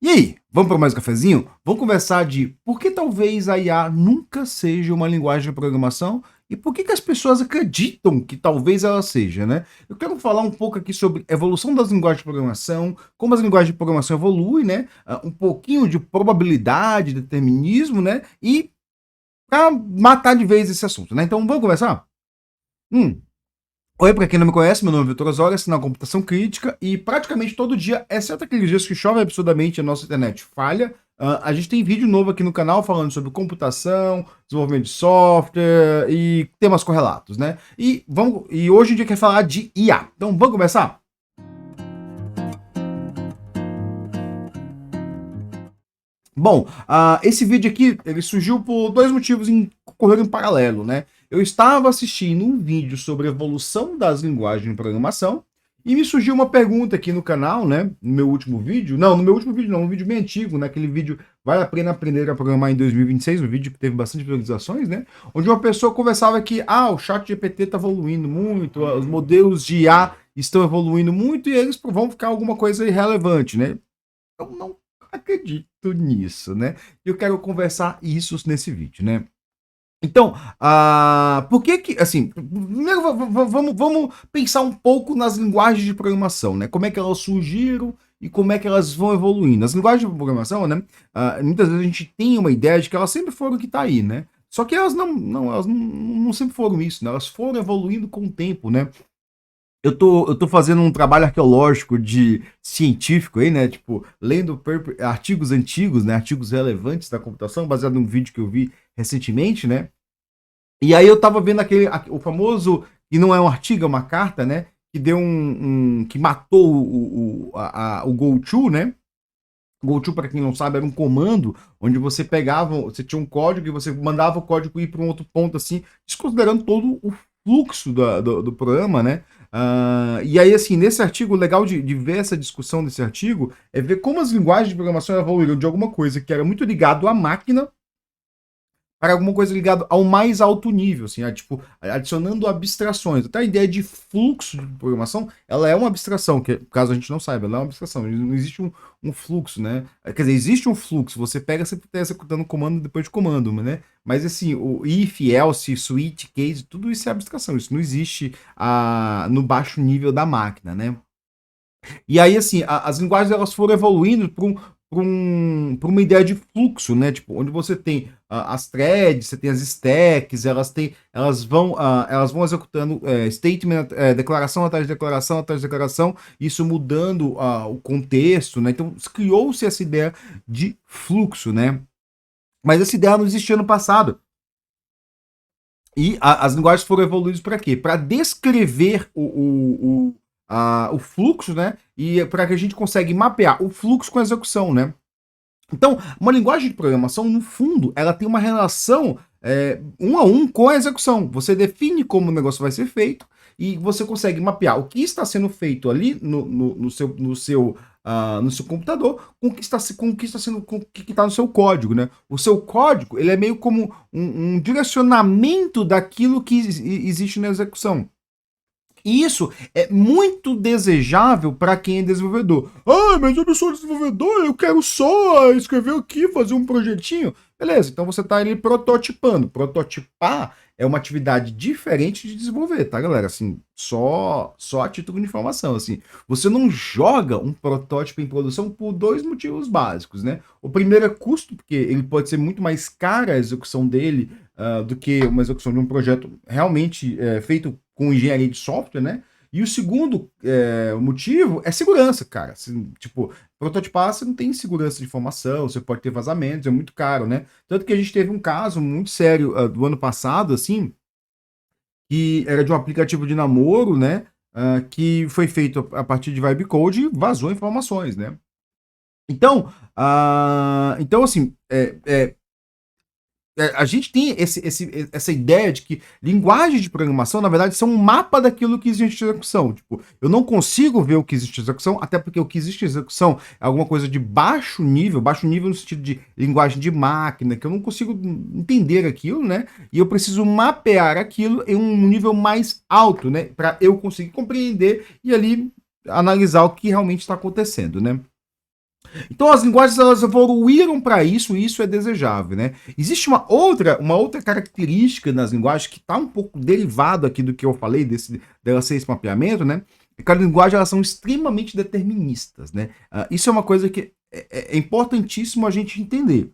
E aí, vamos para mais um cafezinho? Vamos conversar de por que talvez a IA nunca seja uma linguagem de programação e por que as pessoas acreditam que talvez ela seja, né? Eu quero falar um pouco aqui sobre evolução das linguagens de programação, como as linguagens de programação evoluem, né? Um pouquinho de probabilidade, determinismo, né? E para matar de vez esse assunto, né? Então vamos conversar? Hum. Oi, para quem não me conhece, meu nome é Vitor Osório, assino na computação crítica e praticamente todo dia, exceto aqueles dias que chove absurdamente e a nossa internet falha, a gente tem vídeo novo aqui no canal falando sobre computação, desenvolvimento de software e temas correlatos, né? E hoje a gente quer falar de IA. Então vamos começar? Bom, esse vídeo aqui, ele surgiu por dois motivos que ocorreram em paralelo, né? Eu estava assistindo um vídeo sobre a evolução das linguagens de programação e me surgiu uma pergunta aqui no canal, né? No meu último vídeo. Não, no meu último vídeo não, um vídeo bem antigo, né? Aquele vídeo Vale a Pena Aprender a Programar em 2026, um vídeo que teve bastante visualizações, né? Onde uma pessoa conversava que, o chat GPT está evoluindo muito, os modelos de IA estão evoluindo muito e eles vão ficar alguma coisa irrelevante, né? Eu não acredito nisso, né? Eu quero conversar isso nesse vídeo, né? Então, por que, assim, primeiro vamos pensar um pouco nas linguagens de programação, né? Como é que elas surgiram e como é que elas vão evoluindo. As linguagens de programação, né? Muitas vezes a gente tem uma ideia de que elas sempre foram o que está aí, né? Só que elas não sempre foram isso, né? Elas foram evoluindo com o tempo, né? Eu tô fazendo um trabalho arqueológico de científico aí, né? Tipo, lendo artigos antigos, né? Artigos relevantes da computação, baseado num vídeo que eu vi recentemente, né? E aí eu tava vendo o famoso, e não é um artigo, é uma carta, né? Que deu que matou o GoTo, né? GoTo, para quem não sabe, era um comando onde você pegava, você tinha um código e você mandava o código ir para um outro ponto, assim, desconsiderando todo o fluxo do programa, né? E aí, assim, nesse artigo, legal de ver essa discussão desse artigo é ver como as linguagens de programação evoluíram de alguma coisa que era muito ligado à máquina para alguma coisa ligada ao mais alto nível, assim, tipo, adicionando abstrações. Até a ideia de fluxo de programação, ela é uma abstração, que caso a gente não saiba, ela é uma abstração, não existe um fluxo, né? Quer dizer, existe um fluxo, você pega, você está executando comando depois de comando, né? Mas assim, o if, else, switch, case, tudo isso é abstração, isso não existe no baixo nível da máquina, né? E aí, assim, as linguagens elas foram evoluindo para uma ideia de fluxo, né? Tipo, onde você tem as threads, você tem as stacks, elas vão executando statement, declaração atrás de declaração, isso mudando o contexto, né? Então, criou-se essa ideia de fluxo, né? Mas essa ideia não existia no passado. E as linguagens foram evoluídas para quê? Para descrever o fluxo, né? E para que a gente consiga mapear o fluxo com a execução, né? Então, uma linguagem de programação, no fundo, ela tem uma relação um a um com a execução. Você define como o negócio vai ser feito e você consegue mapear o que está sendo feito ali no seu computador com o que está no seu código, né? O seu código ele é meio como um direcionamento daquilo que existe na execução. E isso é muito desejável para quem é desenvolvedor. Mas eu não sou desenvolvedor, eu quero só escrever aqui, fazer um projetinho. Beleza, então você está ali prototipando. Prototipar é uma atividade diferente de desenvolver, tá, galera? Assim, só a título de informação, assim. Você não joga um protótipo em produção por dois motivos básicos, né? O primeiro é custo, porque ele pode ser muito mais cara a execução dele do que uma execução de um projeto realmente feito com engenharia de software, né? E o segundo motivo é segurança, cara. Assim, tipo, prototipar você não tem segurança de informação, você pode ter vazamentos, é muito caro, né? Tanto que a gente teve um caso muito sério do ano passado, assim, que era de um aplicativo de namoro, né? Que foi feito a partir de Vibe Code e vazou informações, né? Então assim, a gente tem essa ideia de que linguagens de programação, na verdade, são um mapa daquilo que existe em execução. Tipo, eu não consigo ver o que existe em execução, até porque o que existe em execução é alguma coisa de baixo nível no sentido de linguagem de máquina, que eu não consigo entender aquilo, né? E eu preciso mapear aquilo em um nível mais alto, né? Para eu conseguir compreender e ali analisar o que realmente está acontecendo, né? Então as linguagens elas evoluíram para isso e isso é desejável, né? Existe uma outra característica nas linguagens que está um pouco derivado aqui do que eu falei dela ser esse mapeamento, né? É que as linguagens elas são extremamente deterministas, né? Isso é uma coisa que é importantíssimo a gente entender.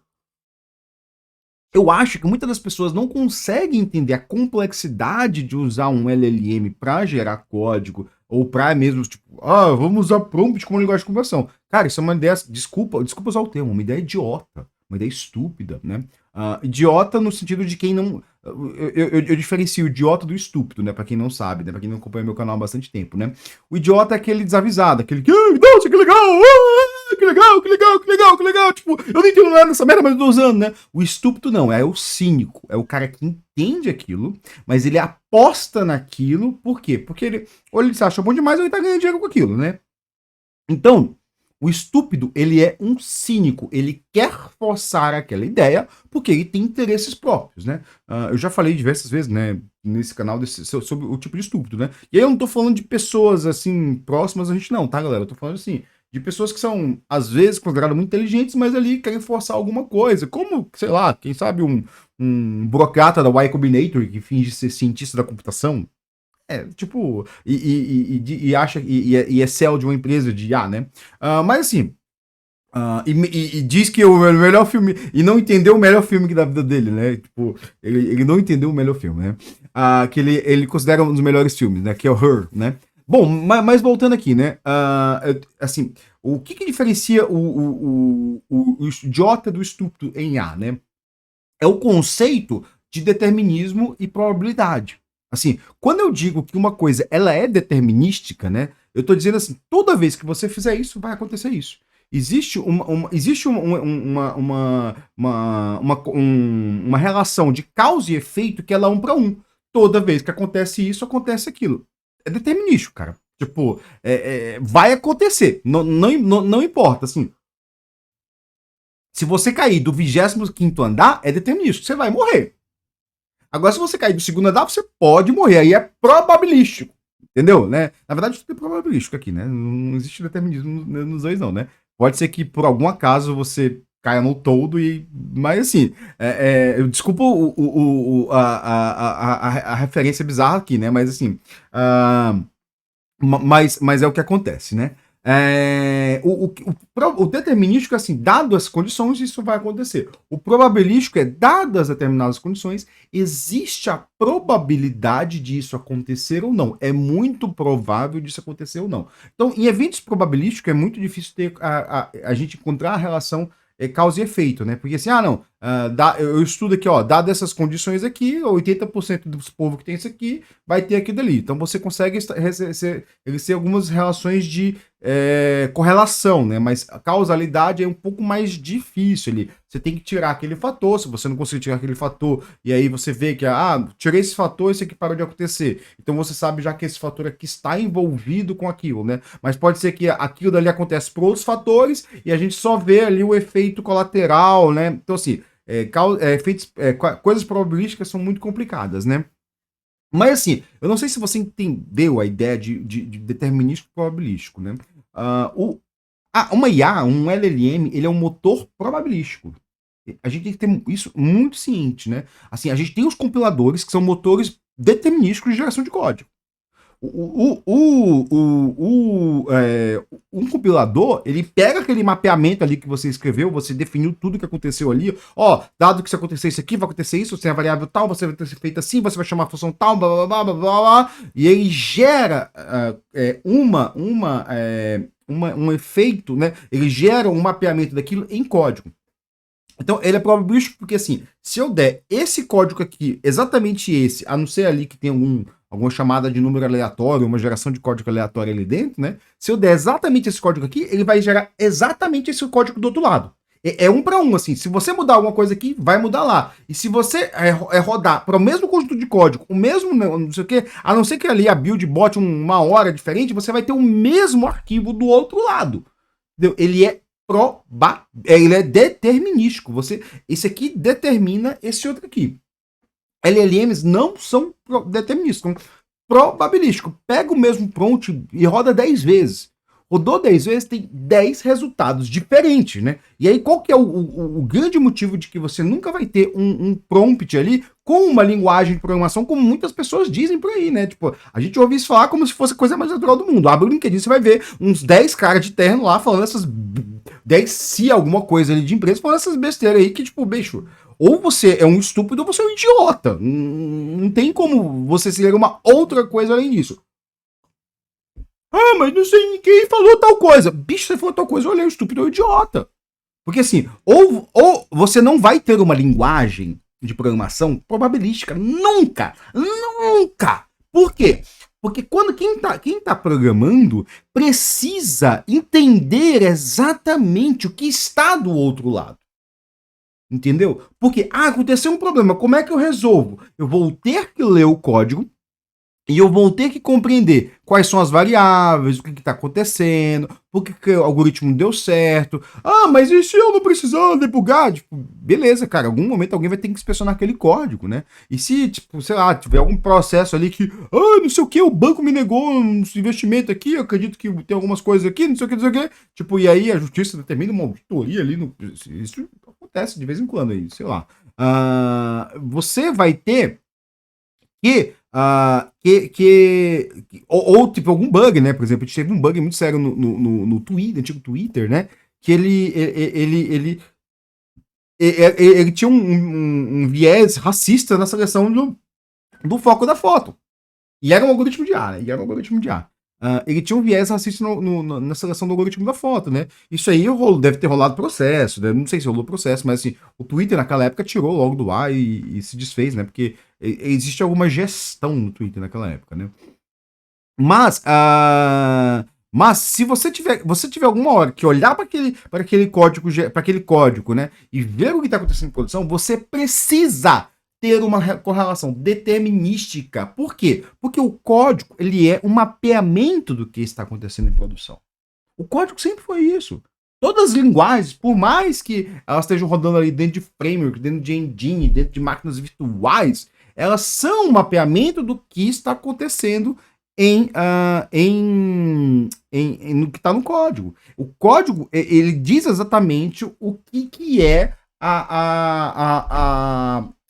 Eu acho que muitas das pessoas não conseguem entender a complexidade de usar um LLM para gerar código ou para mesmo, tipo, vamos usar prompt como linguagem de conversão. Cara, isso é uma ideia, desculpa usar o termo, uma ideia idiota, uma ideia estúpida, né? Idiota no sentido de quem não. Eu diferencio o idiota do estúpido, né? Pra quem não sabe, né? Pra quem não acompanha meu canal há bastante tempo, né? O idiota é aquele desavisado, aquele que, nossa, que legal! Que legal, que legal, que legal, que legal. Tipo, eu não entendo nada dessa merda, mas eu tô usando, né? O estúpido não, é o cínico. É o cara que entende aquilo, mas ele aposta naquilo. Por quê? Porque ou ele se acha bom demais ou ele tá ganhando dinheiro com aquilo, né? Então, o estúpido, ele é um cínico. Ele quer forçar aquela ideia porque ele tem interesses próprios, né? Eu já falei diversas vezes, né, nesse canal sobre o tipo de estúpido, né? E aí eu não tô falando de pessoas, assim, próximas a gente não, tá, galera? Eu tô falando, assim, de pessoas que são, às vezes, consideradas muito inteligentes, mas ali querem forçar alguma coisa. Como, sei lá, quem sabe um burocrata da Y Combinator que finge ser cientista da computação. Tipo, e acha e é CEO de uma empresa de IA, né? Mas assim, e diz que o melhor filme. E não entendeu o melhor filme da vida dele, né? Tipo, ele não entendeu o melhor filme, né? Que ele considera um dos melhores filmes, né? Que é o Her, né? Bom, mas voltando aqui, né? Assim, o que diferencia o idiota do estúpido em IA, né? É o conceito de determinismo e probabilidade. Assim, quando eu digo que uma coisa ela é determinística, né? Eu estou dizendo assim, toda vez que você fizer isso, vai acontecer isso. Existe uma relação de causa e efeito que ela é 1 para 1. Toda vez que acontece isso, acontece aquilo. É determinístico, cara. Tipo, vai acontecer. Não importa, assim. Se você cair do 25º andar, é determinístico. Você vai morrer. Agora, se você cair do segundo andar, você pode morrer. Aí é probabilístico. Entendeu? Né? Na verdade, tudo é probabilístico aqui, né? Não existe determinismo nos dois, não, né? Pode ser que, por algum acaso, você caia no toldo e... Mas, assim, desculpa a referência bizarra aqui, né? Mas, assim... Mas é o que acontece, né? O determinístico é assim, dado as condições, isso vai acontecer. O probabilístico é, dadas determinadas condições, existe a probabilidade disso acontecer ou não. É muito provável disso acontecer ou não. Então, em eventos probabilísticos, é muito difícil ter a gente encontrar a relação causa e efeito, né? Porque assim, não, eu estudo aqui, ó, dado essas condições aqui, 80% dos povos que tem isso aqui vai ter aquilo ali. Então você consegue estabelecer algumas relações de correlação, né? Mas a causalidade é um pouco mais difícil ali. Você tem que tirar aquele fator, se você não conseguir tirar aquele fator, e aí você vê que, tirei esse fator, esse aqui parou de acontecer. Então você sabe já que esse fator aqui está envolvido com aquilo, né? Mas pode ser que aquilo dali acontece por outros fatores, e a gente só vê ali o efeito colateral, né? Então assim, coisas probabilísticas são muito complicadas, né? Mas assim, eu não sei se você entendeu a ideia de determinismo probabilístico, né? Uma IA, um LLM, ele é um motor probabilístico. A gente tem que ter isso muito ciente, né? Assim, a gente tem os compiladores que são motores determinísticos de geração de código. Um compilador, ele pega aquele mapeamento ali que você escreveu, você definiu tudo que aconteceu ali, dado que se acontecer isso aqui, vai acontecer isso, você tem a variável tal, você vai ter feito assim, você vai chamar a função tal, blá, blá, blá, blá, blá, blá, e ele gera um efeito, né? Ele gera um mapeamento daquilo em código. Então, ele é probabilístico porque, assim, se eu der esse código aqui, exatamente esse, a não ser ali que tem alguma chamada de número aleatório, uma geração de código aleatório ali dentro, né? Se eu der exatamente esse código aqui, ele vai gerar exatamente esse código do outro lado. É 1 para 1, assim. Se você mudar alguma coisa aqui, vai mudar lá. E se você rodar para o mesmo conjunto de código, o mesmo, não sei o que, a não ser que ali a build bote uma hora diferente, você vai ter o mesmo arquivo do outro lado. Entendeu? Ele é determinístico. Esse aqui determina esse outro aqui. LLMs não são determinísticos, são probabilísticos. Pega o mesmo prompt e roda 10 vezes. Rodou 10 vezes, tem 10 resultados diferentes, né? E aí, qual que é o grande motivo de que você nunca vai ter um prompt ali com uma linguagem de programação, como muitas pessoas dizem por aí, né? Tipo, a gente ouve isso falar como se fosse a coisa mais natural do mundo. Abre o LinkedIn, você vai ver uns 10 caras de terno lá falando essas 10 se alguma coisa ali de empresa, falando essas besteiras aí que, tipo, bicho, ou você é um estúpido ou você é um idiota. Não tem como você ser uma outra coisa além disso. Ah, mas não sei ninguém falou tal coisa. Bicho, você falou tal coisa, olha, é um estúpido ou idiota. Porque assim, ou você não vai ter uma linguagem de programação probabilística. Nunca! Nunca! Por quê? Porque quando quem tá programando precisa entender exatamente o que está do outro lado. Entendeu? Porque, aconteceu um problema, como é que eu resolvo? Eu vou ter que ler o código e eu vou ter que compreender quais são as variáveis, o que está acontecendo, por que o algoritmo deu certo. Ah, mas e se eu não precisar debugar? Tipo, beleza, cara, em algum momento alguém vai ter que inspecionar aquele código, né? E se, tipo, sei lá, tiver algum processo ali que, não sei o que, o banco me negou um investimento aqui, eu acredito que tem algumas coisas aqui, não sei o que, não sei o que. Tipo, e aí a justiça determina uma auditoria ali, isso acontece de vez em quando aí, sei lá. Você vai ter que ou, tipo, algum bug, né? Por exemplo, a gente teve um bug muito sério no Twitter, antigo Twitter, né? Que ele tinha um viés racista na seleção do foco da foto. E era um algoritmo de A, né? E era um algoritmo de A. Ele tinha um viés racista na seleção do algoritmo da foto, né? Isso aí deve ter rolado processo, né? Não sei se rolou processo, mas assim, o Twitter naquela época tirou logo do ar e se desfez, né? Porque existe alguma gestão no Twitter naquela época, né? Mas se você tiver alguma hora que olhar para aquele código, né, e ver o que está acontecendo em produção, você precisa ter uma correlação determinística. Por quê? Porque o código ele é um mapeamento do que está acontecendo em produção. O código sempre foi isso. Todas as linguagens, por mais que elas estejam rodando ali dentro de framework, dentro de engine, dentro de máquinas virtuais, elas são um mapeamento do que está acontecendo no que está no código. O código, ele diz exatamente o que é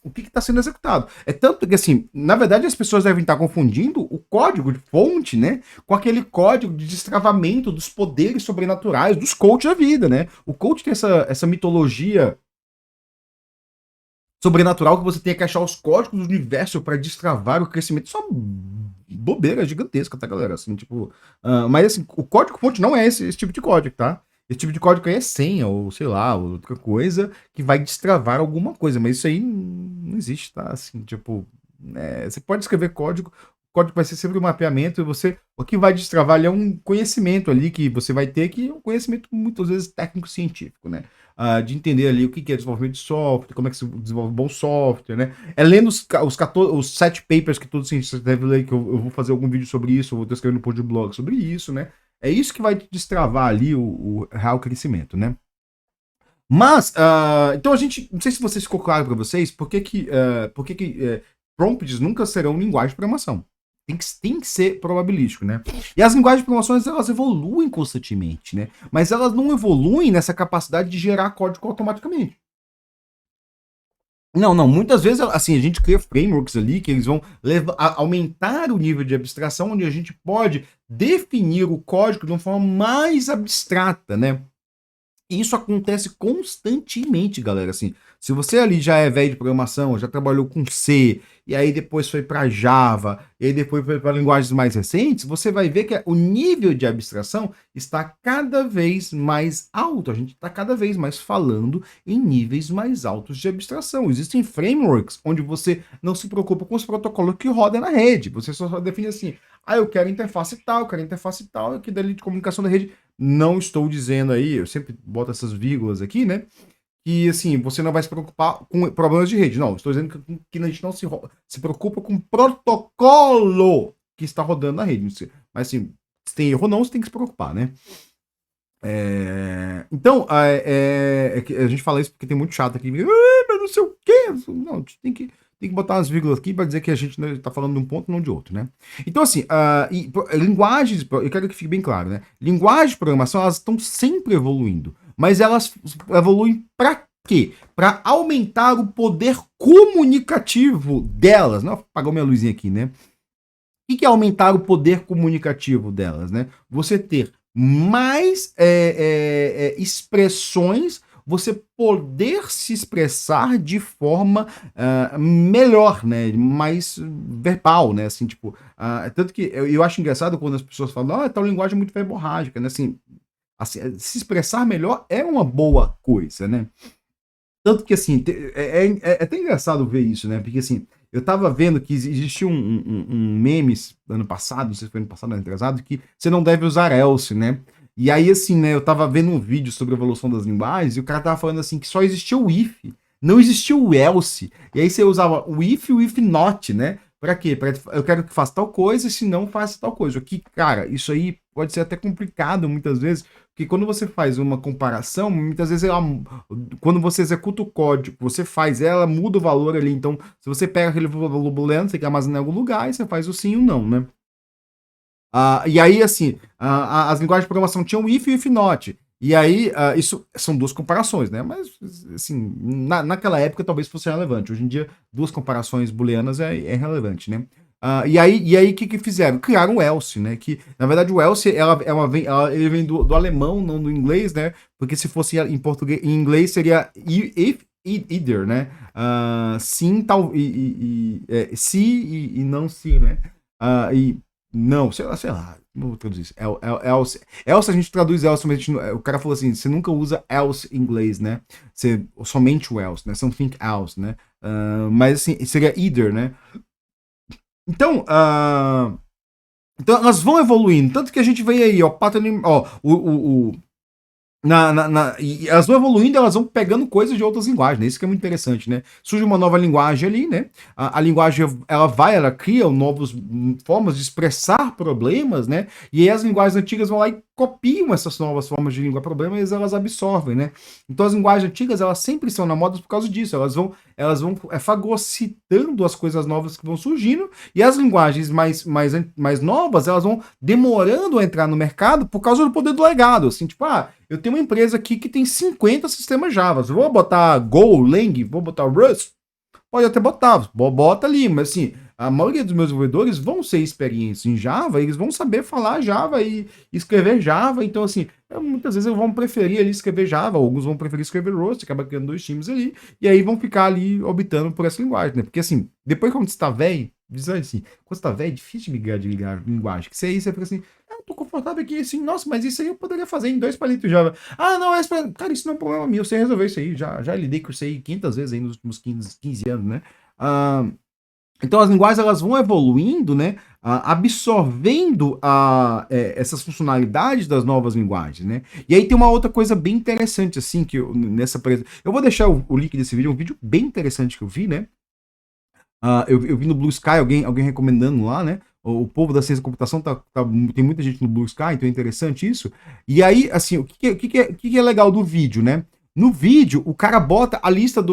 o que está sendo executado. É tanto que, assim, na verdade, as pessoas devem estar confundindo o código de fonte, né, com aquele código de destravamento dos poderes sobrenaturais dos coaches da vida, né? O coach tem essa mitologia sobrenatural que você tem que achar os códigos do universo para destravar o crescimento. Só bobeira gigantesca, tá, galera? Assim, tipo, mas assim, o código-fonte não é esse tipo de código, tá? Esse tipo de código aí é senha, ou sei lá, outra coisa que vai destravar alguma coisa, mas isso aí não existe, tá? Assim, tipo, você pode escrever código, o código vai ser sempre um mapeamento, e o que vai destravar ali é um conhecimento ali que você vai ter, que é um conhecimento muitas vezes técnico-científico, né? De entender ali o que é desenvolvimento de software, como é que se desenvolve bom software, né? É lendo os 7 papers que todos os cientistas devem ler, que eu vou fazer algum vídeo sobre isso, eu vou estar escrevendo um post de blog sobre isso, né? É isso que vai destravar ali o real crescimento, né? Mas, então a gente, não sei se vocês ficou claro para vocês, por que prompts nunca serão linguagem de programação. Tem que ser probabilístico, né? E as linguagens de programação, elas evoluem constantemente, né? Mas elas não evoluem nessa capacidade de gerar código automaticamente. Não. Muitas vezes, assim, a gente cria frameworks ali que eles vão aumentar o nível de abstração, onde a gente pode definir o código de uma forma mais abstrata, né? E isso acontece constantemente, galera. Assim, se você ali já é velho de programação, já trabalhou com C, e aí depois foi para Java, e aí depois foi para linguagens mais recentes, você vai ver que o nível de abstração está cada vez mais alto. A gente está cada vez mais falando em níveis mais altos de abstração. Existem frameworks onde você não se preocupa com os protocolos que rodam na rede. Você só define assim, eu quero interface tal, eu quero interface tal, que dali de comunicação da rede. Não estou dizendo aí, eu sempre boto essas vírgulas aqui, né? Que assim, você não vai se preocupar com problemas de rede. Não, estou dizendo que a gente não se preocupa com o protocolo que está rodando na rede. Mas assim, se tem erro ou não, você tem que se preocupar, né? Então, a gente fala isso porque tem muito chato aqui. Mas não sei o quê. Não, a gente tem que botar umas vírgulas aqui para dizer que a gente está falando de um ponto e não de outro, né? Então, assim, linguagens, eu quero que fique bem claro, né? Linguagens de programação, elas estão sempre evoluindo, mas elas evoluem para quê? Para aumentar o poder comunicativo delas, né? Apagou minha luzinha aqui, né? O que é aumentar o poder comunicativo delas, né? Você ter mais expressões, você poder se expressar de forma melhor, né? Mais verbal, né? Assim, tipo, tanto que eu acho engraçado quando as pessoas falam, tal linguagem é muito verborrágica, né? Assim, se expressar melhor é uma boa coisa, né? Tanto que, assim, é até engraçado ver isso, né? Porque, assim, eu tava vendo que existiu um memes ano passado, não sei se foi ano passado, ano atrasado, que você não deve usar else, né? E aí, assim, né, eu tava vendo um vídeo sobre a evolução das linguagens e o cara tava falando, assim, que só existia o if, não existia o else. E aí você usava o if e o if not, né? Pra quê? Eu quero que faça tal coisa, se não, faça tal coisa. Aqui, cara, isso aí pode ser até complicado muitas vezes, porque quando você faz uma comparação, muitas vezes quando você executa o código, você faz ela, muda o valor ali. Então, se você pega aquele valor booleano, você quer armazenar em algum lugar, e você faz o sim e o não, né? E aí, assim, as linguagens de programação tinham if e if not. E aí, isso são duas comparações, né? Mas, assim, naquela época talvez fosse relevante. Hoje em dia, duas comparações booleanas é relevante, né? E aí, o que fizeram? Criaram o else, né? Que, na verdade, o else, ele vem do alemão, não do inglês, né? Porque se fosse em português, em inglês seria if, either, né? Sim, tal, se e não se, né? Não, sei lá, não vou traduzir isso. Else. Else a gente traduz else, mas o cara falou assim: você nunca usa else em inglês, né? Somente o else, né? Something else, né? Mas assim, seria either, né? Então, então elas vão evoluindo. Tanto que a gente vê aí, ó, pattern, ó, e elas vão evoluindo, elas vão pegando coisas de outras linguagens, né? Isso que é muito interessante, né? Surge uma nova linguagem ali, né? A linguagem, ela cria novas formas de expressar problemas, né? E aí as linguagens antigas vão lá e copiam essas novas formas de língua problema e elas absorvem, né? Então as linguagens antigas, elas sempre estão na moda por causa disso, elas vão fagocitando as coisas novas que vão surgindo, e as linguagens mais novas, elas vão demorando a entrar no mercado por causa do poder do legado, assim, tipo, eu tenho uma empresa aqui que tem 50 sistemas Java. Vou botar Go, Lang, vou botar Rust? Pode até botar, bota ali, mas assim, a maioria dos meus desenvolvedores vão ser experientes em Java, eles vão saber falar Java e escrever Java, então assim, muitas vezes eles vão preferir ali escrever Java, alguns vão preferir escrever Rust, acaba criando dois times ali, e aí vão ficar ali optando por essa linguagem, né? Porque assim, depois quando você tá velho, diz assim, quando você tá velho, é difícil de migrar de linguagem, que você fica assim, eu tô confortável aqui, assim, nossa, mas isso aí eu poderia fazer em 2 palitos Java. Não, cara, isso não é um problema meu, eu sei resolver isso aí, já lidei com isso aí 500 vezes aí nos últimos 15 anos, né? Então as linguagens, elas vão evoluindo, né? Absorvendo essas funcionalidades das novas linguagens, né? E aí tem uma outra coisa bem interessante, assim, que eu vou deixar o link desse vídeo, um vídeo bem interessante que eu vi, né? Eu vi no Blue Sky, alguém recomendando lá, né? O povo da ciência da computação tem muita gente no Blue Sky, então é interessante isso. E aí, assim, o que é legal do vídeo, né? No vídeo, o cara bota a lista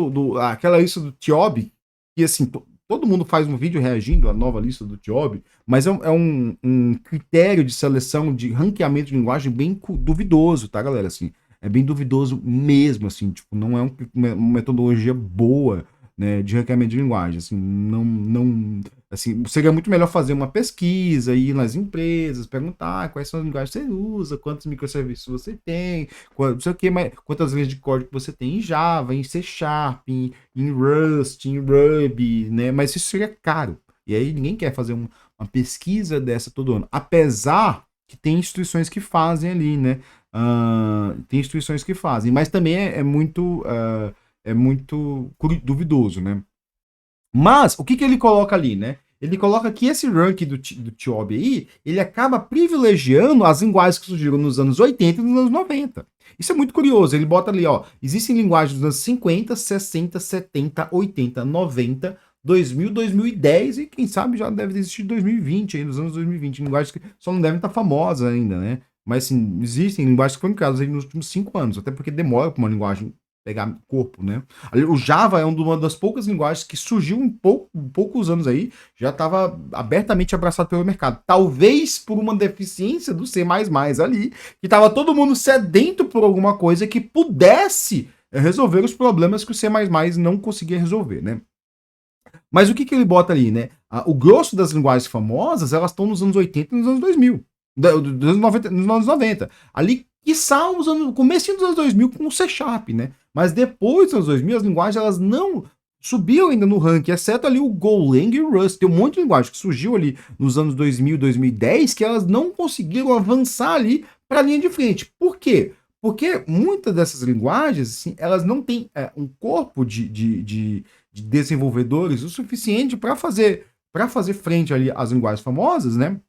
aquela lista do TIOB, que assim, todo mundo faz um vídeo reagindo à nova lista do TIOB, mas é um critério de seleção, de ranqueamento de linguagem bem duvidoso, tá, galera? Assim, é bem duvidoso mesmo, assim, tipo, não é uma metodologia boa, né, de ranqueamento de linguagem, assim, assim, seria muito melhor fazer uma pesquisa, ir nas empresas, perguntar quais são as linguagens que você usa, quantos microserviços você tem, não sei o que, quantas linhas de código você tem em Java, em C Sharp, em Rust, em Ruby, né, mas isso seria caro, e aí ninguém quer fazer uma pesquisa dessa todo ano, apesar que tem instituições que fazem ali, né, tem instituições que fazem, mas também é muito duvidoso, né? Mas, o que ele coloca ali, né? Ele coloca que esse ranking do TIOB aí, ele acaba privilegiando as linguagens que surgiram nos anos 80 e nos anos 90. Isso é muito curioso. Ele bota ali, ó, existem linguagens dos anos 50, 60, 70, 80, 90, 2000, 2010 e quem sabe já deve existir 2020, aí nos anos 2020. Linguagens que só não devem estar famosas ainda, né? Mas, assim, existem linguagens que foram criadas aí nos últimos 5 anos, até porque demora para uma linguagem pegar corpo, né? O Java é uma das poucas linguagens que surgiu em poucos anos aí, já estava abertamente abraçado pelo mercado. Talvez por uma deficiência do C++ ali, que estava todo mundo sedento por alguma coisa que pudesse resolver os problemas que o C++ não conseguia resolver, né? Mas o que, que ele bota ali, né? O grosso das linguagens famosas, elas estão nos anos 80 e nos anos 2000. Dos anos 90, nos anos 90. Ali, quiçá, no começo dos anos 2000 com o C Sharp, né? Mas depois dos anos 2000, as linguagens, elas não subiam ainda no ranking, exceto ali o Golang e o Rust. Tem um monte de linguagem que surgiu ali nos anos 2000, 2010, que elas não conseguiram avançar ali para a linha de frente. Por quê? Porque muitas dessas linguagens, assim, elas não têm um corpo de desenvolvedores o suficiente para fazer frente ali às linguagens famosas, né?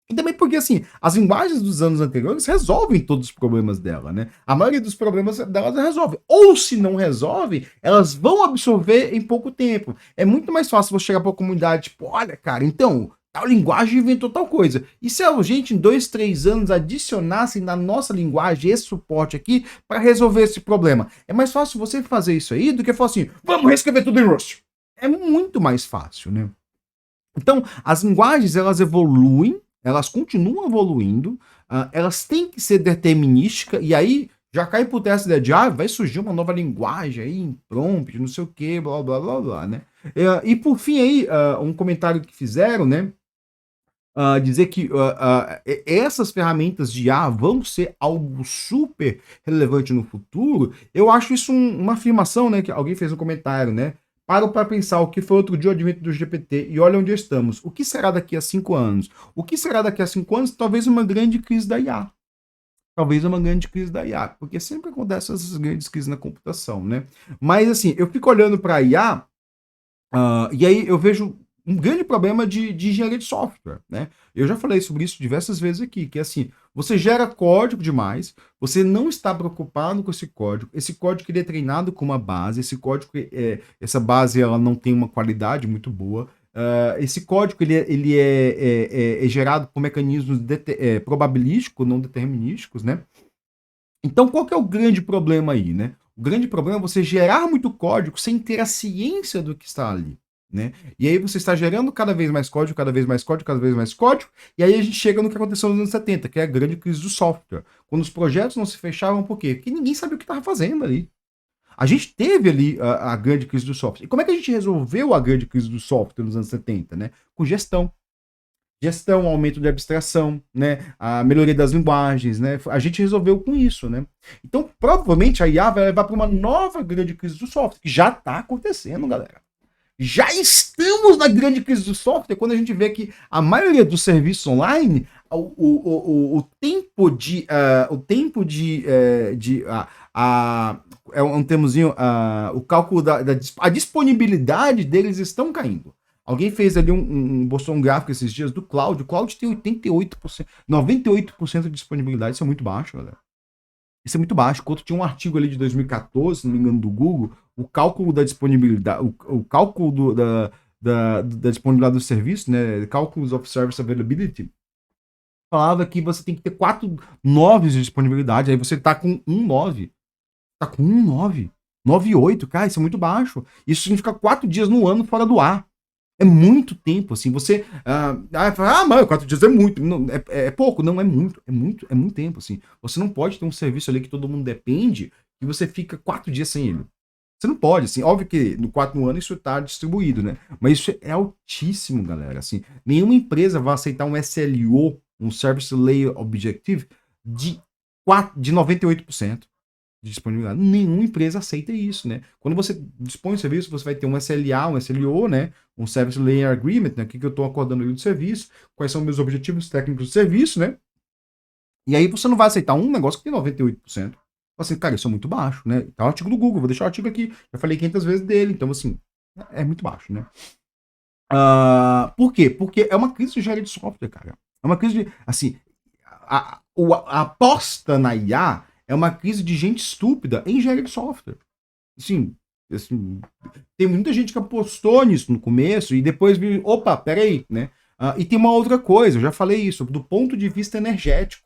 E também porque, assim, as linguagens dos anos anteriores resolvem todos os problemas dela, né? A maioria dos problemas delas resolve. Ou, se não resolvem, elas vão absorver em pouco tempo. É muito mais fácil você chegar para a comunidade, tipo, olha, cara, então, tal linguagem inventou tal coisa. E se a gente, em 2, 3 anos, adicionasse na nossa linguagem esse suporte aqui para resolver esse problema? É mais fácil você fazer isso aí do que falar assim, vamos reescrever tudo em Rust. É muito mais fácil, né? Então, as linguagens, elas evoluem, elas continuam evoluindo, elas têm que ser determinísticas, e aí já cai por terra essa ideia de, vai surgir uma nova linguagem aí, em prompt, não sei o que, blá, blá, blá, blá, né? E por fim aí, um comentário que fizeram, né? Dizer que essas ferramentas de IA vão ser algo super relevante no futuro, eu acho isso uma afirmação, né? Que alguém fez um comentário, né? Paro para pensar o que foi outro dia o advento do GPT e olha onde estamos. O que será daqui a 5 anos? O que será daqui a 5 anos? Talvez uma grande crise da IA. Talvez uma grande crise da IA, porque sempre acontecem essas grandes crises na computação, né? Mas assim, eu fico olhando para a IA e aí eu vejo um grande problema de engenharia de software, né? Eu já falei sobre isso diversas vezes aqui, que é assim, você gera código demais, você não está preocupado com esse código ele é treinado com uma base, essa base ela não tem uma qualidade muito boa, esse código ele é gerado por mecanismos probabilísticos, não determinísticos, né? Então, qual que é o grande problema aí, né? O grande problema é você gerar muito código sem ter a ciência do que está ali, né? E aí você está gerando cada vez mais código, cada vez mais código, cada vez mais código, e aí a gente chega no que aconteceu nos anos 70, que é a grande crise do software. Quando os projetos não se fechavam, por quê? Porque ninguém sabia o que estava fazendo ali. A gente teve ali a grande crise do software. E como é que a gente resolveu a grande crise do software nos anos 70, né? Com gestão. Gestão, aumento de abstração, né? A melhoria das linguagens, né? A gente resolveu com isso, né? Então, provavelmente a IA vai levar para uma nova grande crise do software, que já está acontecendo, galera. Já estamos na grande crise do software quando a gente vê que a maioria dos serviços online, o tempo de. É um termozinho, o cálculo a disponibilidade deles estão caindo. Alguém fez ali postou um gráfico esses dias do Cloud. O Cloud tem 88%, 98% de disponibilidade. Isso é muito baixo, galera. Isso é muito baixo. Quando tinha um artigo ali de 2014, se não me engano, do Google, o cálculo da disponibilidade, o cálculo da disponibilidade do serviço, né? Cálculos of Service Availability, falava que você tem que ter 4 9s de disponibilidade. Aí você tá com 1 9. Tá com 1 9. 9,8, cara, isso é muito baixo. Isso significa 4 dias no ano fora do ar. É muito tempo, assim, você... mano, 4 dias é muito, não, é pouco. Não, é muito tempo, assim. Você não pode ter um serviço ali que todo mundo depende e você fica 4 dias sem ele. Você não pode, assim, óbvio que no 4 no ano isso tá distribuído, né? Mas isso é altíssimo, galera, assim. Nenhuma empresa vai aceitar um SLO, um Service Layer Objective, de 98% de disponibilidade. Nenhuma empresa aceita isso, né? Quando você dispõe o serviço, você vai ter um SLA, um SLO, né? Um Service Layer Agreement, né? O que eu estou acordando ali do serviço, quais são meus objetivos técnicos do serviço, né? E aí você não vai aceitar um negócio que tem 98%. Assim, cara, isso é muito baixo, né? Tá o artigo do Google, vou deixar o artigo aqui. Já falei 500 vezes dele, então assim, é muito baixo, né? Por quê? Porque é uma crise de engenharia de software, cara. É uma crise de, assim, a aposta na IA é uma crise de gente estúpida em engenharia de software. Assim, tem muita gente que apostou nisso no começo e depois viu, opa, peraí, né? E tem uma outra coisa, eu já falei isso, do ponto de vista energético.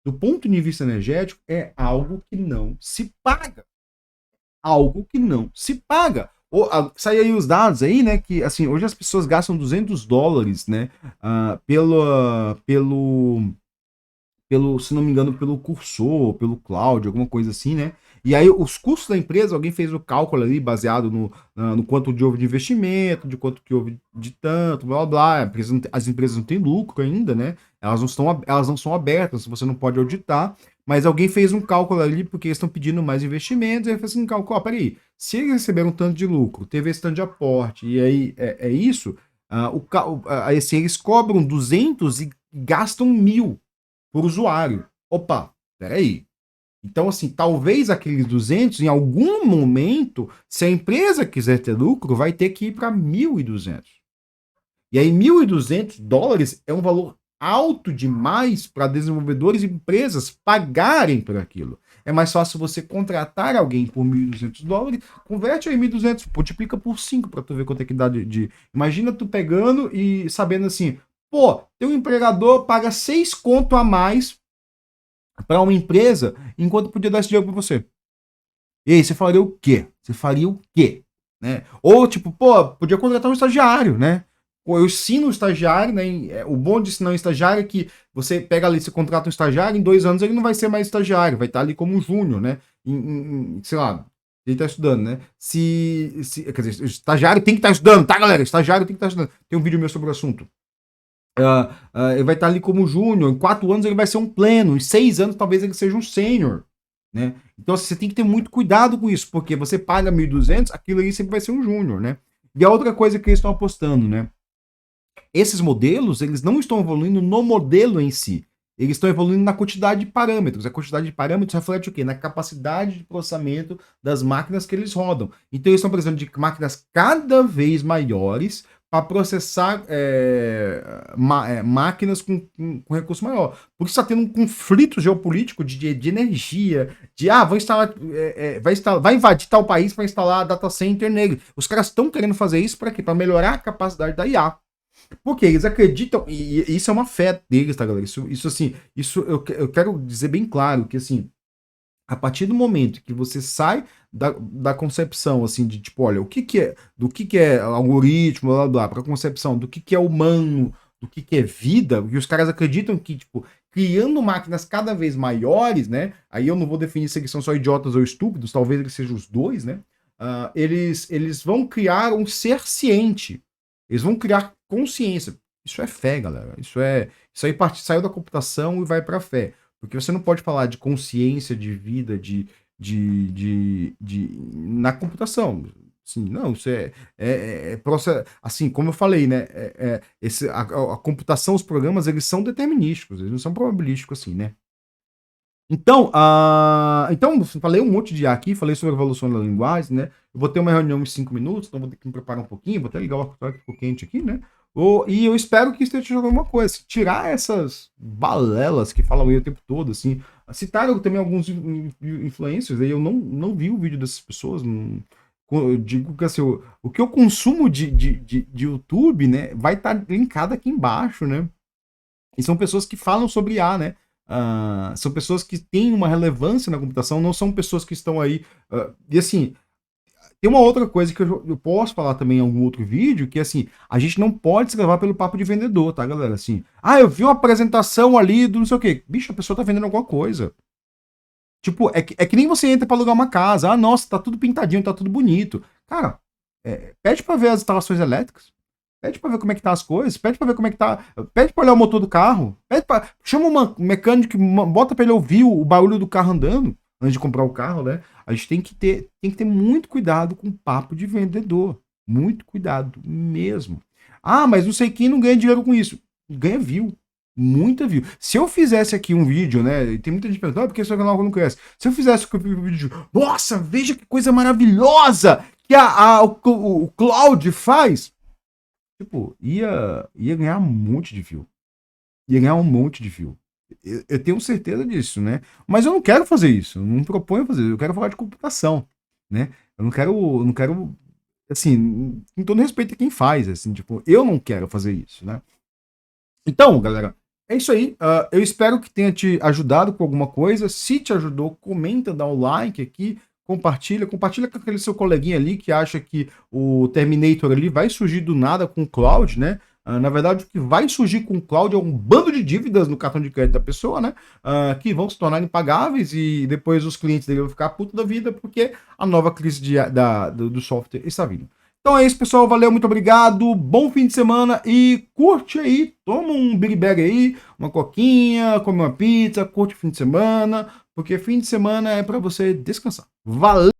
Do ponto de vista energético, é algo que não se paga. algo que não se paga. Sai aí os dados aí, né, que assim, hoje as pessoas gastam $200, né, se não me engano, pelo Cursor, pelo Cloud, alguma coisa assim, né? E aí os custos da empresa, alguém fez o cálculo ali baseado no quanto de houve de investimento, de quanto que houve de tanto, blá blá blá. As empresas não têm lucro ainda, né? Elas não são abertas, você não pode auditar, mas alguém fez um cálculo ali porque eles estão pedindo mais investimentos, e aí fez um cálculo, peraí, se eles receberam um tanto de lucro, teve esse tanto de aporte, e aí é isso, assim, eles cobram 200 e gastam 1.000 por usuário. Opa, peraí. Então, assim, talvez aqueles 200, em algum momento, se a empresa quiser ter lucro, vai ter que ir para 1.200. E aí, $1.200 é um valor alto demais para desenvolvedores e empresas pagarem por aquilo. É mais fácil você contratar alguém por $1.200, converte aí 1.200, multiplica por 5 para tu ver quanto é que dá de... Imagina tu pegando e sabendo assim, pô, teu empregador paga 6 conto a mais para uma empresa, enquanto podia dar esse dinheiro para você. E aí, você faria o quê? Você faria o quê? Né? Ou, tipo, pô, podia contratar um estagiário, né? Pô, eu ensino o estagiário, né? O bom de ensinar um estagiário é que você pega ali, você contrata um estagiário, em 2 anos ele não vai ser mais estagiário, vai estar ali como um júnior, né? Sei lá, ele tá estudando, né? Quer dizer, o estagiário tem que estar estudando, tá, galera? O estagiário tem que estar estudando. Tem um vídeo meu sobre o assunto. Ele vai estar ali como júnior, em 4 anos ele vai ser um pleno, em 6 anos talvez ele seja um sênior, né? Então assim, você tem que ter muito cuidado com isso, porque você paga 1.200, aquilo ali sempre vai ser um júnior, né? E a outra coisa que eles estão apostando, né? Esses modelos, eles não estão evoluindo no modelo em si, eles estão evoluindo na quantidade de parâmetros. A quantidade de parâmetros reflete o quê? Na capacidade de processamento das máquinas que eles rodam. Então eles estão precisando de máquinas cada vez maiores para processar máquinas com recurso maior. Por isso está tendo um conflito geopolítico de energia, vão instalar, vai invadir tal país para instalar data center nele. Os caras estão querendo fazer isso para quê? Para melhorar a capacidade da IA. Porque eles acreditam, e isso é uma fé deles, tá, galera? Isso assim, eu quero dizer bem claro que, assim, a partir do momento que você sai da concepção, assim, de tipo, olha, do que é algoritmo, blá, blá, blá, para a concepção do que é humano, do que é vida, e os caras acreditam que, tipo, criando máquinas cada vez maiores, né? Aí eu não vou definir se eles são só idiotas ou estúpidos, talvez eles sejam os dois, né? Eles vão criar um ser ciente. Eles vão criar consciência. Isso é fé, galera. Isso aí saiu da computação e vai para a fé. Porque você não pode falar de consciência, de vida, na computação. Assim, não, isso assim, como eu falei, né? A computação, os programas, eles são determinísticos, eles não são probabilísticos, assim, né? Então, falei um monte de IA aqui, falei sobre a evolução da linguagem, né? Eu vou ter uma reunião em 5 minutos, então vou ter que me preparar um pouquinho, vou até ligar o ar-condicionado que ficou quente aqui, né? E eu espero que esteja jogando alguma coisa. Tirar essas balelas que falam aí o tempo todo, assim. Citaram também alguns influencers, aí eu não vi o vídeo dessas pessoas. Eu digo que assim, o que eu consumo de YouTube, né, vai estar linkado aqui embaixo, né? E são pessoas que falam sobre IA, né? São pessoas que têm uma relevância na computação, não são pessoas que estão aí. E assim, tem uma outra coisa que eu posso falar também em algum outro vídeo, que assim, a gente não pode se levar pelo papo de vendedor, tá, galera? Assim, eu vi uma apresentação ali do não sei o quê. Bicho, a pessoa tá vendendo alguma coisa. Tipo, é que nem você entra pra alugar uma casa. Nossa, tá tudo pintadinho, tá tudo bonito. Cara, pede pra ver as instalações elétricas. Pede pra ver como é que tá as coisas. Pede pra ver como é que tá. Pede pra olhar o motor do carro. Chama um mecânico, bota pra ele ouvir o barulho do carro andando antes de comprar o carro, né? A gente tem que ter muito cuidado com o papo de vendedor. Muito cuidado mesmo. Mas não sei quem não ganha dinheiro com isso. Ganha view. Muita view. Se eu fizesse aqui um vídeo, né? Tem muita gente perguntando, porque seu canal não conhece. Se eu fizesse um vídeo, nossa, veja que coisa maravilhosa que o Cloud faz. Tipo, ia ganhar um monte de view. Ia ganhar um monte de view. Eu tenho certeza disso, né? Mas eu não quero fazer isso. Eu não me proponho fazer isso. Eu quero falar de computação, né? Eu não quero, assim, com todo respeito a quem faz, assim, tipo, eu não quero fazer isso, né? Então, galera, é isso aí. Eu espero que tenha te ajudado com alguma coisa. Se te ajudou, comenta, dá um like aqui, compartilha com aquele seu coleguinha ali que acha que o Terminator ali vai surgir do nada com o cloud, né? Na verdade, o que vai surgir com o cloud é um bando de dívidas no cartão de crédito da pessoa, né? Que vão se tornar impagáveis e depois os clientes dele vão ficar putos da vida porque a nova crise do software está vindo. Então é isso, pessoal. Valeu, muito obrigado. Bom fim de semana e curte aí. Toma um Big Bag aí, uma coquinha, come uma pizza, curte o fim de semana, porque fim de semana é para você descansar. Valeu!